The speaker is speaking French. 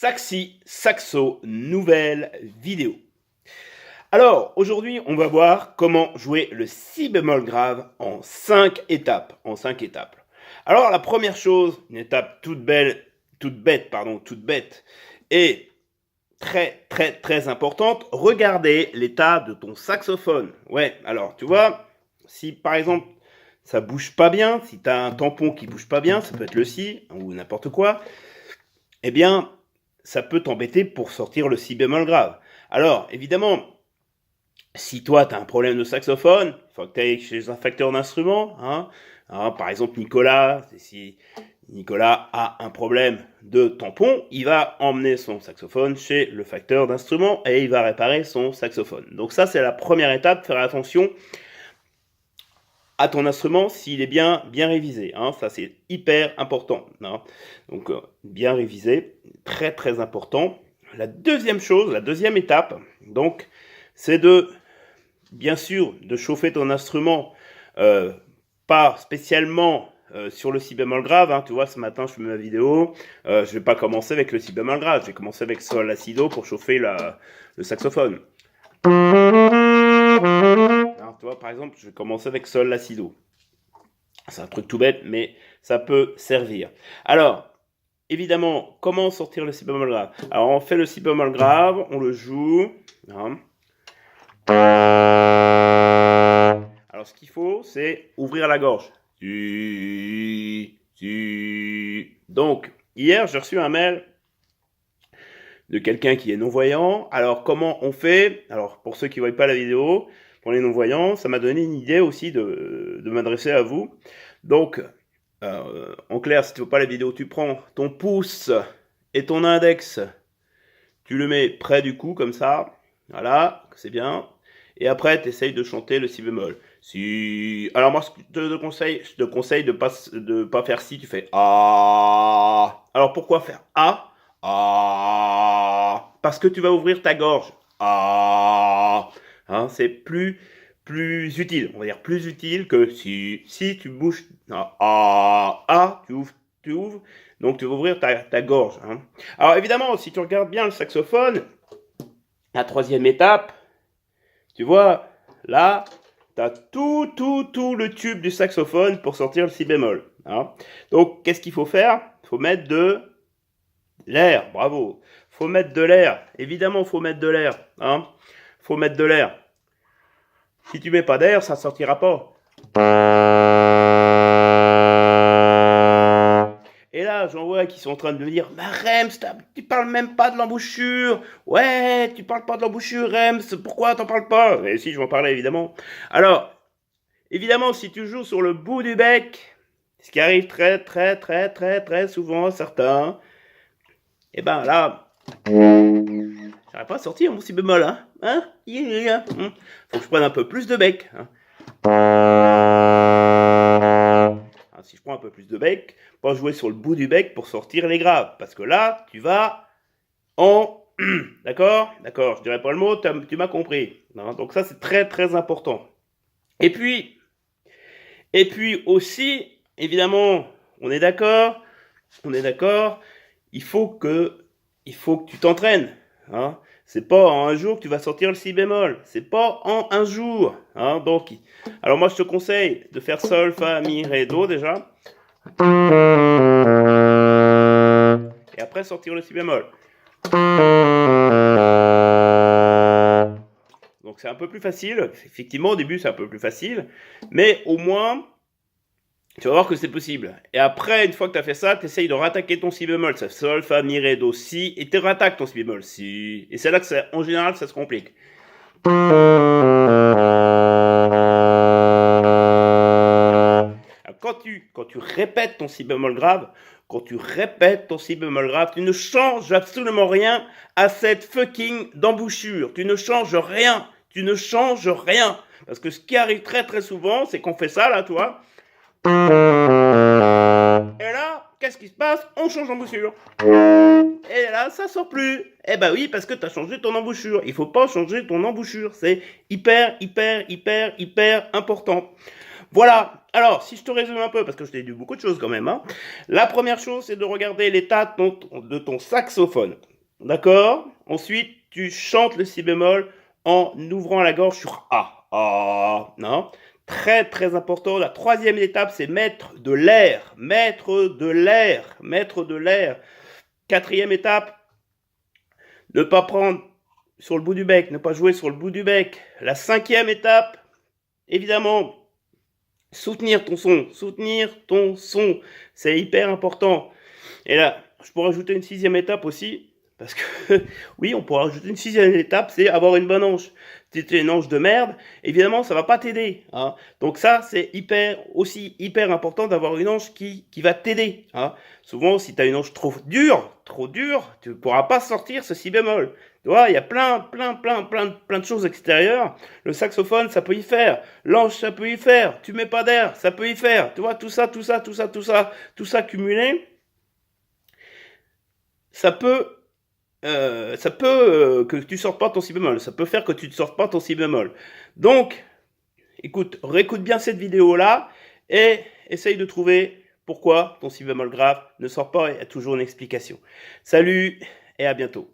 Saxi Saxo, nouvelle vidéo. Alors, aujourd'hui, on va voir comment jouer le si bémol grave en 5 étapes. Alors, la première chose, une étape toute bête, et très importante, regardez l'état de ton saxophone. Ouais, alors, tu vois, si par exemple, ça bouge pas bien, si tu as un tampon qui bouge pas bien, ça peut être le si, ou n'importe quoi, eh bien, ça peut t'embêter pour sortir le si bémol grave. Alors, évidemment, si toi, tu as un problème de saxophone, il faut que tu ailles chez un facteur d'instruments. Par exemple, Nicolas, si Nicolas a un problème de tampon, il va emmener son saxophone chez le facteur d'instruments et il va réparer son saxophone. Donc ça, c'est la première étape, faire attention à ton instrument s'il est bien révisé. Ça, c'est hyper important. Donc, bien révisé, très important. La deuxième chose, la deuxième étape, donc, c'est bien sûr, de chauffer ton instrument, pas spécialement sur le si bémol grave. Tu vois, ce matin, je fais ma vidéo. Je vais pas commencer avec le si bémol grave. Je vais commencer avec sol la si do pour chauffer le saxophone. Alors, tu vois, par exemple, je vais commencer avec sol la si do. C'est un truc tout bête, mais ça peut servir. Alors, évidemment, comment sortir le si bémol grave? Alors, on fait le si bémol grave, on le joue. Alors, ce qu'il faut, c'est ouvrir la gorge. Donc, hier, j'ai reçu un mail de quelqu'un qui est non-voyant. Alors, comment on fait? Alors, pour ceux qui ne voient pas la vidéo, pour les non-voyants, ça m'a donné une idée aussi de m'adresser à vous. Donc, en clair, si tu ne vois pas la vidéo, tu prends ton pouce et ton index, tu le mets près du cou, comme ça. Voilà, c'est bien. Et après, tu essayes de chanter le si bémol. Si. Alors, moi, je te conseille de pas faire si, tu fais A. Alors, pourquoi faire A? A. Parce que tu vas ouvrir ta gorge. A. C'est plus utile. On va dire plus utile que si. Si tu bouges A, tu ouvres. Donc, tu vas ouvrir ta gorge. Alors, évidemment, si tu regardes bien le saxophone, la troisième étape, tu vois, là, tu as tout le tube du saxophone pour sortir le si bémol. Donc, qu'est-ce qu'il faut faire? Il faut mettre de l'air, bravo. Il faut mettre de l'air. Évidemment, il faut mettre de l'air. Faut mettre de l'air. Si tu mets pas d'air, ça ne sortira pas. Et là, j'en vois qui sont en train de me dire, bah Rems, tu parles même pas de l'embouchure. Ouais, tu parles pas de l'embouchure, Rems. Pourquoi t'en parles pas? Et si, je vais en parler, évidemment. Alors, évidemment, si tu joues sur le bout du bec, ce qui arrive très souvent à certains, et ben là, j'arrive pas à sortir mon si bémol, Faut que je prenne un peu plus de bec. Si je prends un peu plus de bec, pas jouer sur le bout du bec pour sortir les graves, parce que là, tu vas en... D'accord, je dirais pas le mot, tu m'as compris. Donc ça, c'est très important. Et puis aussi, évidemment, on est d'accord, il faut que tu t'entraînes. C'est pas en un jour que tu vas sortir le si bémol. C'est pas en un jour. Donc, alors moi, je te conseille de faire sol, fa, mi, ré, do déjà. Et après, sortir le si bémol. Donc, c'est un peu plus facile. Effectivement, au début, c'est un peu plus facile. Mais au moins, tu vas voir que c'est possible. Et après, une fois que tu as fait ça, tu essayes de rattaquer ton si bémol. C'est sol, fa, mi, ré, do, si. Et tu rattaques ton si bémol. Si. Et c'est là que, en général, ça se complique. Alors, quand tu répètes ton si bémol grave, tu ne changes absolument rien à cette fucking d'embouchure. Tu ne changes rien. Parce que ce qui arrive très souvent, c'est qu'on fait ça, là, tu vois. Et là, qu'est-ce qui se passe? On change d'embouchure. Et là, ça sort plus. Eh ben oui, parce que tu as changé ton embouchure. Il faut pas changer ton embouchure. C'est hyper important. Voilà. Alors, si je te résume un peu, parce que je t'ai dit beaucoup de choses quand même, hein. La première chose, c'est de regarder l'état de ton saxophone. D'accord? Ensuite, tu chantes le si bémol en ouvrant la gorge sur A. Ah, non? Très très important. La troisième étape, c'est mettre de l'air. Mettre de l'air. Mettre de l'air. Quatrième étape, ne pas prendre sur le bout du bec, ne pas jouer sur le bout du bec. La cinquième étape, évidemment, soutenir ton son. Soutenir ton son. C'est hyper important. Et là, je pourrais ajouter une sixième étape aussi. Parce que, oui, on pourrait ajouter une sixième étape, c'est avoir une bonne hanche. Si tu es une hanche de merde, évidemment, ça va pas t'aider. Hein. Donc ça, c'est aussi hyper important d'avoir une hanche qui va t'aider. Hein. Souvent, si tu as une hanche trop dure, tu ne pourras pas sortir ce si bémol. Tu vois, il y a plein de choses extérieures. Le saxophone, ça peut y faire. L'hanche, ça peut y faire. Tu mets pas d'air, ça peut y faire. Tu vois, tout ça cumulé, ça peut que tu sortes pas ton si bémol. Ça peut faire que tu ne sortes pas ton si bémol. Donc, écoute, réécoute bien cette vidéo-là et essaye de trouver pourquoi ton si bémol grave ne sort pas et il y a toujours une explication. Salut et à bientôt.